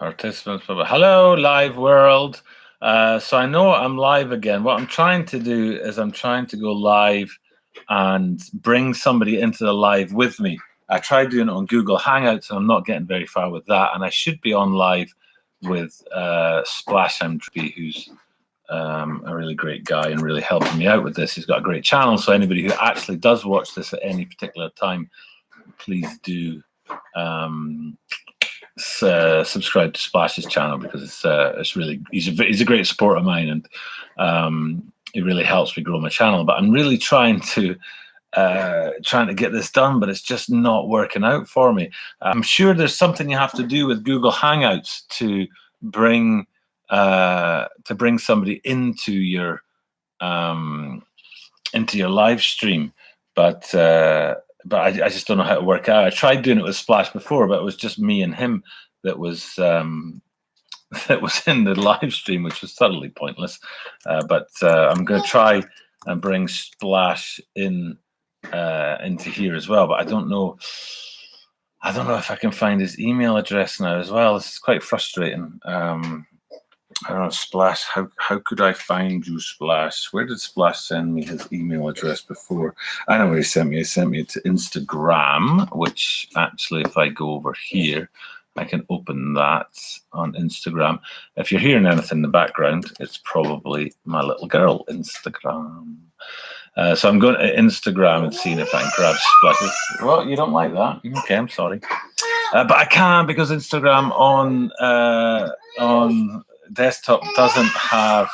Participants, hello, live world. So I know I'm live again. What I'm trying to do is I'm trying to go live and bring somebody into the live with me. I tried doing it on Google Hangouts and I'm not getting very far with that. And I should be on live with Splash M3, who's a really great guy and really helping me out with this. He's got a great channel. So anybody who actually does watch this at any particular time, please do subscribe to Splash's channel, because it's really he's a great support of mine, and it really helps me grow my channel. But I'm really trying to get this done, but it's just not working out for me. I'm sure there's something you have to do with Google Hangouts to bring somebody into your live stream, but I just don't know how to work out. I tried doing it with Splash before, but it was just me and him that was in the live stream, which was totally pointless. But I'm going to try and bring Splash into here as well. But I don't know if I can find his email address now as well. This is quite frustrating. I don't know, Splash, how could I find you, Splash? Where did Splash send me his email address before? I know where he sent me. He sent me to Instagram, which actually, if I go over here, I can open that on Instagram. If you're hearing anything in the background, it's probably my little girl, Instagram. So I'm going to Instagram and seeing if I can grab Splash. Well, you don't like that? Okay, I'm sorry. But I can't, because Instagram on desktop doesn't have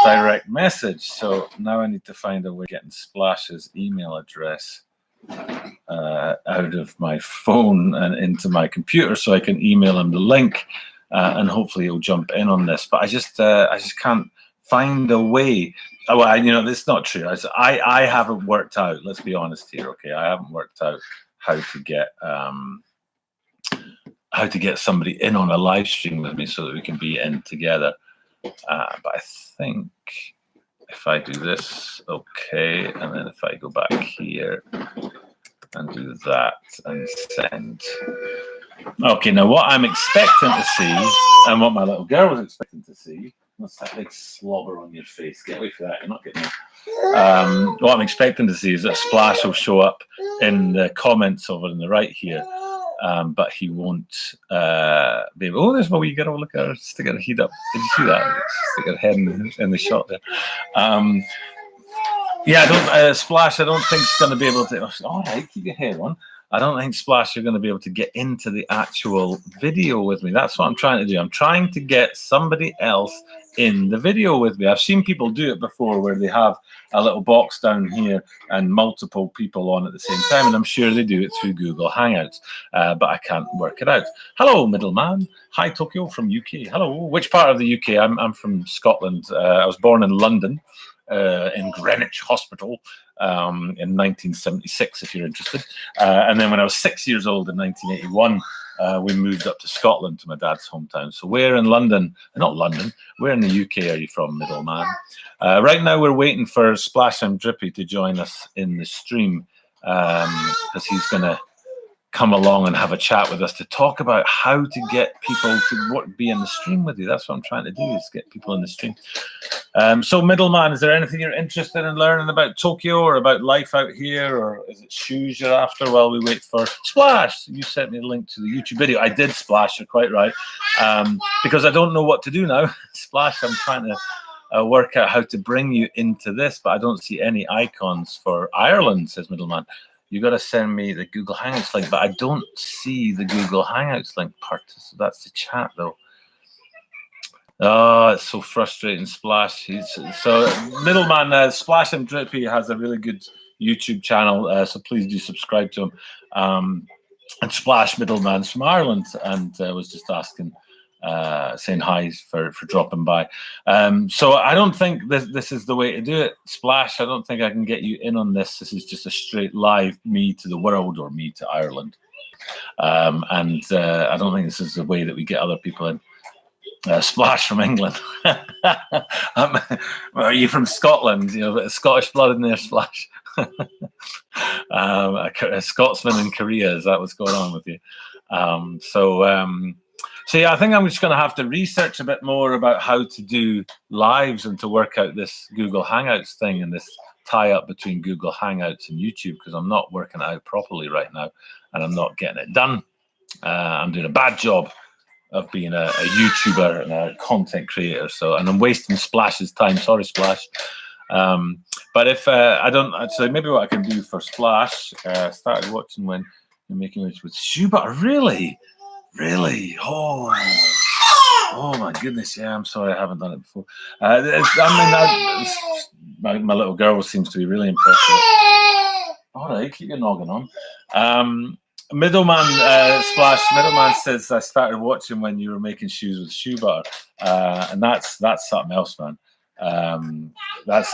direct message. So now I need to find a way of getting Splash's email address out of my phone and into my computer, so I can email him the link, and hopefully he'll jump in on this. But I just can't find a way. Oh, it's not true. I haven't worked out. Let's be honest here, okay? I haven't worked out how to get somebody in on a live stream with me so that we can be in together. But I think if I do this, okay, and then if I go back here and do that and send. Okay, now what I'm expecting to see, and what my little girl was expecting to see, what's that big slobber on your face? Get away from that, you're not getting it. What I'm expecting to see is that Splash will show up in the comments over on the right here. But he won't be able. Oh, there's my wee girl. Look at her sticking her head up. Did you see that? Stick her head in the shot there. Yeah, I don't. Splash, I don't think it's going to be able to. All right, keep your head on. I don't think, Splash, you're going to be able to get into the actual video with me. That's what I'm trying to do. I'm trying to get somebody else in the video with me. I've seen people do it before, where they have a little box down here and multiple people on at the same time, and I'm sure they do it through Google Hangouts, but I can't work it out. Hello, middleman. Hi, Tokyo from UK. Hello. Which part of the UK? I'm from Scotland. I was born in London, in Greenwich Hospital, in 1976, if you're interested. And then when I was 6 years old in 1981, we moved up to Scotland, to my dad's hometown. So where in London, not London, where in the UK are you from, middleman? Right now we're waiting for Splash and Drippy to join us in the stream, because he's going to come along and have a chat with us to talk about how to get people to be in the stream with you. That's what I'm trying to do, is get people in the stream. So middleman, is there anything you're interested in learning about Tokyo, or about life out here, or is it shoes you're after while we wait for Splash? You sent me the link to the YouTube video. I did, Splash, you're quite right, because I don't know what to do now. Splash, I'm trying to work out how to bring you into this, but I don't see any icons for Ireland, says middleman. You got to send me the Google Hangouts link, but I don't see the Google Hangouts link part. So that's the chat, though. Oh, it's so frustrating, Splash. So middleman, Splash and Drippy has a really good YouTube channel, so please do subscribe to him. And Splash, middleman's from Ireland, and was just asking, saying hi for dropping by. So I don't think this is the way to do it, Splash. I don't think I can get you in on this. This is just a straight live me to the world, or me to Ireland. And I don't think this is the way that we get other people in. Splash from England. Are you from Scotland? You know, a bit of Scottish blood in there, Splash. A Scotsman in Korea, is that what's going on with you? So yeah, I think I'm just going to have to research a bit more about how to do lives and to work out this Google Hangouts thing and this tie up between Google Hangouts and YouTube, because I'm not working it out properly right now and I'm not getting it done. I'm doing a bad job of being a YouTuber and a content creator. So, and I'm wasting Splash's time. Sorry, Splash. But if I don't, so maybe what I can do for Splash, started watching when you're making moves with Schubert. Really? Oh my goodness. Yeah, I'm sorry. I haven't done it before. My little girl seems to be really impressed with it. All right, keep your noggin on. Middleman Middleman says, I started watching when you were making shoes with Schubert, and that's something else, man. That's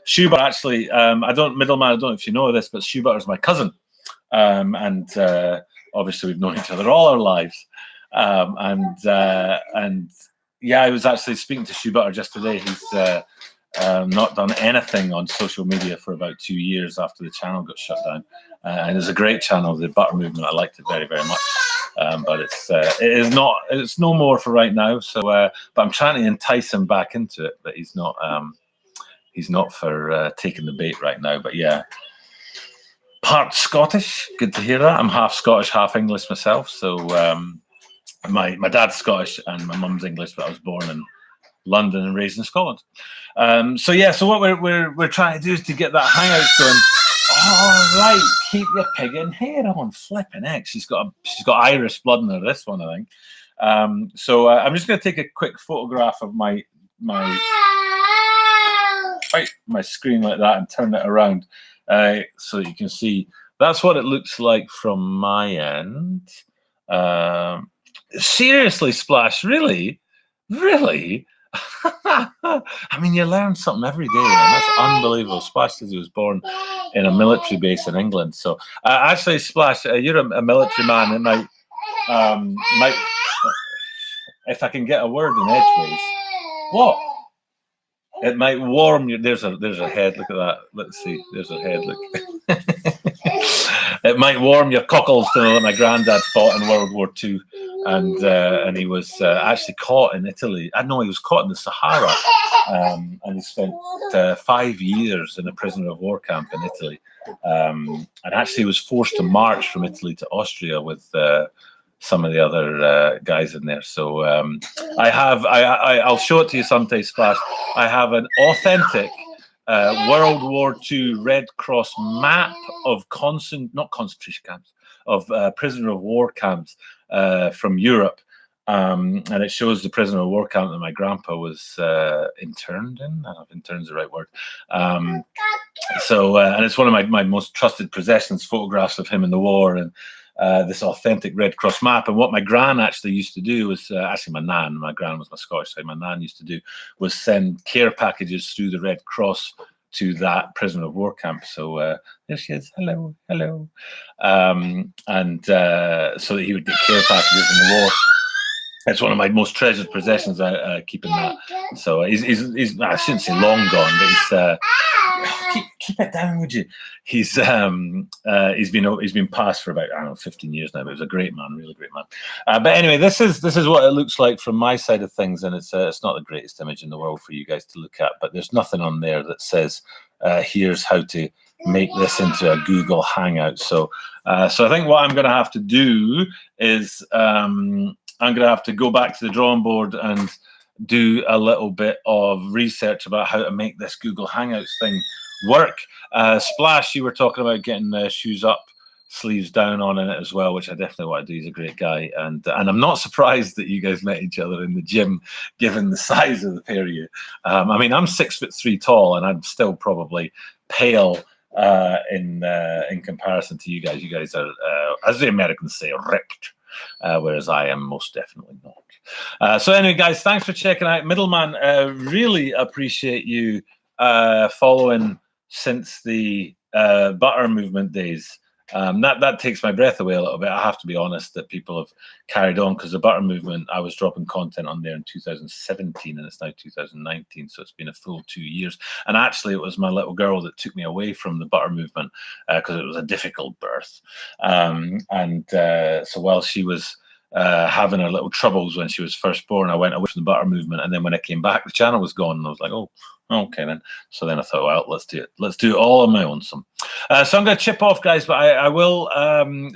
Schubert actually. Middleman. I don't know if you know this, but Schubert is my cousin, and obviously we've known each other all our lives. And yeah, I was actually speaking to Schubert just today. He's not done anything on social media for about 2 years after the channel got shut down. And it's a great channel, the Butter Movement. I liked it very, very much. But it's no more for right now. So, but I'm trying to entice him back into it, but he's not for taking the bait right now. But yeah, part Scottish. Good to hear that. I'm half Scottish, half English myself. So my dad's Scottish and my mum's English, but I was born in London and raised in Scotland. So yeah, so what we're trying to do is to get that Hangouts going. All right, keep your pig in hair on. Flipping heck, she's got Irish blood in her. This one, I think. So I'm just going to take a quick photograph of my screen like that and turn it around so you can see. That's what it looks like from my end. Seriously, Splash, really? I mean, you learn something every day, man. That's unbelievable. Splash says he was born in a military base in England. So, actually, Splash, you're a military man. It might, if I can get a word in edgeways. What? It might warm you. There's a head. Look at that. Let's see. There's a head. Look. It might warm your cockles to know that my granddad fought in World War II, and he was actually caught in Italy. I know he was caught in the Sahara, and he spent 5 years in a prisoner of war camp in Italy, and actually was forced to march from Italy to Austria with some of the other guys in there. So I'll show it to you someday, Splash. I have an authentic World War II Red Cross map of not concentration camps, of prisoner of war camps from Europe. And it shows the prisoner of war camp that my grandpa was interned in. I don't know if interned is the right word. And it's one of my most trusted possessions, photographs of him in the war, and this authentic Red Cross map. And what my gran actually used to do was, actually my nan, my gran was my Scottish side, my nan used to do was send care packages through the Red Cross to that prisoner of war camp. So there she is. Hello. So that he would get care packages in the war. It's one of my most treasured possessions. I keep in that. So he's I shouldn't say long gone, but he's keep it down, would you? He's been passed for about 15 years now. But he was a great man, really great man. But anyway, this is what it looks like from my side of things, and it's not the greatest image in the world for you guys to look at. But there's nothing on there that says here's how to make this into a Google Hangout. So I think what I'm going to have to do is I'm going to have to go back to the drawing board and do a little bit of research about how to make this Google Hangouts thing work. Splash, you were talking about getting shoes up, sleeves down on it as well, which I definitely want to do. He's a great guy. And I'm not surprised that you guys met each other in the gym, given the size of the pair of you. I mean, I'm 6'3" tall, and I'm still probably pale in comparison to you guys. You guys are, as the Americans say, ripped. Whereas I am most definitely not. So anyway, guys, thanks for checking out Middleman. Really appreciate you following since the Butter Movement days. That takes my breath away a little bit. I have to be honest that people have carried on, because the Butter Movement, I was dropping content on there in 2017 and it's now 2019. So it's been a full 2 years. And actually it was my little girl that took me away from the Butter Movement because it was a difficult birth. So while she was having her little troubles when she was first born. I went away from the butter movement, and then when I came back, the channel was gone, and I was like, oh, okay then. So then I thought, well, let's do it. Let's do it all on my own. So I'm going to chip off, guys, but I will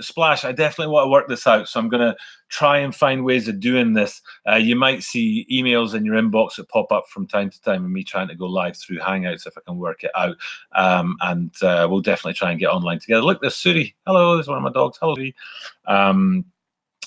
Splash. I definitely want to work this out, so I'm going to try and find ways of doing this. You might see emails in your inbox that pop up from time to time, and me trying to go live through Hangouts if I can work it out. And we'll definitely try and get online together. Look, there's Suri. Hello, there's one of my dogs. Hello, Suri.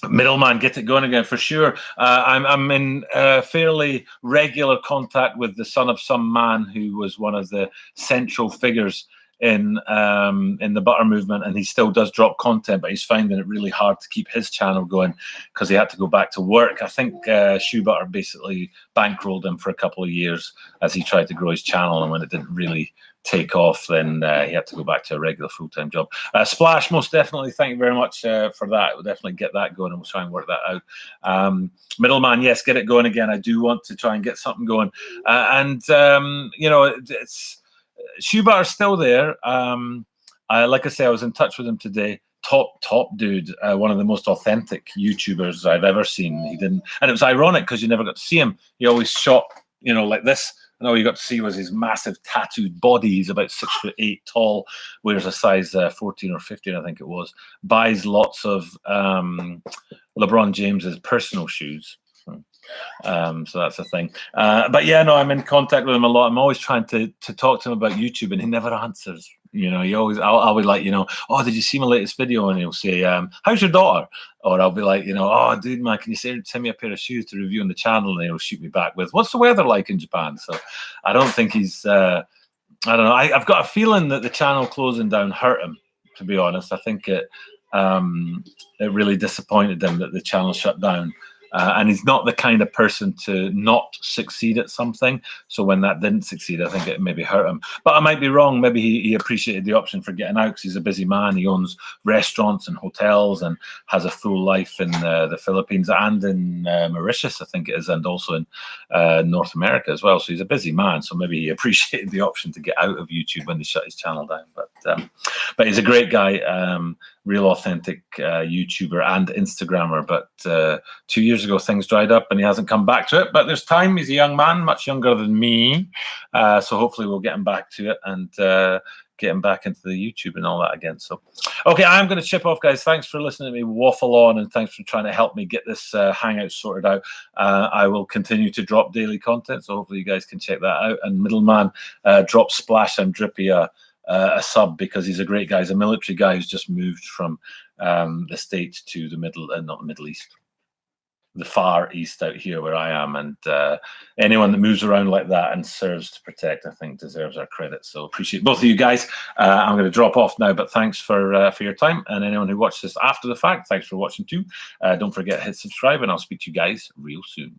Middleman, get it going again for sure. I'm in fairly regular contact with the son of some man who was one of the central figures in the butter movement, and he still does drop content, but he's finding it really hard to keep his channel going because he had to go back to work. I think Shoe Butter basically bankrolled him for a couple of years as he tried to grow his channel, and when it didn't really take off, then he had to go back to a regular full-time job. Splash, most definitely, thank you very much for that. We'll definitely get that going, and we'll try and work that out. Middleman, yes, get it going again. I do want to try and get something going. You know, it's Shoe Butter's still there. Like I say, I was in touch with him today. Top dude, one of the most authentic YouTubers I've ever seen. He didn't, and it was ironic because you never got to see him. He always shot, you know, like this. And all you got to see was his massive tattooed body. He's about 6'8" tall, wears a size 14 or 15, I think it was. Buys lots of LeBron James's personal shoes. So that's the thing. But yeah, no, I'm in contact with him a lot. I'm always trying to talk to him about YouTube, and he never answers. You know, he always, I'll be like, you know, oh, did you see my latest video? And he'll say, how's your daughter? Or I'll be like, you know, oh, dude, man, can you send me a pair of shoes to review on the channel? And he'll shoot me back with, what's the weather like in Japan? So I don't think he's, I don't know. I've got a feeling that the channel closing down hurt him, to be honest. I think it really disappointed him that the channel shut down. And he's not the kind of person to not succeed at something. So when that didn't succeed, I think it maybe hurt him. But I might be wrong. Maybe he appreciated the option for getting out because he's a busy man. He owns restaurants and hotels and has a full life in the Philippines and in Mauritius, I think it is, and also in North America as well. So he's a busy man. So maybe he appreciated the option to get out of YouTube when they shut his channel down. But he's a great guy. Real authentic YouTuber and Instagrammer, but 2 years ago things dried up and he hasn't come back to it, but there's time. He's a young man, much younger than me, so hopefully we'll get him back to it and get him back into the YouTube and all that again. So okay, I'm going to chip off, guys. Thanks for listening to me waffle on, and thanks for trying to help me get this Hangout sorted out. I will continue to drop daily content, so hopefully you guys can check that out. And Middleman, drop Splash and Drippy a sub, because he's a great guy. He's a military guy who's just moved from the States to the not the Middle East, the Far East out here where I am. And anyone that moves around like that and serves to protect, I think, deserves our credit. So appreciate both of you guys. I'm going to drop off now, but thanks for your time. And anyone who watched this after the fact, thanks for watching too. Don't forget to hit subscribe, and I'll speak to you guys real soon.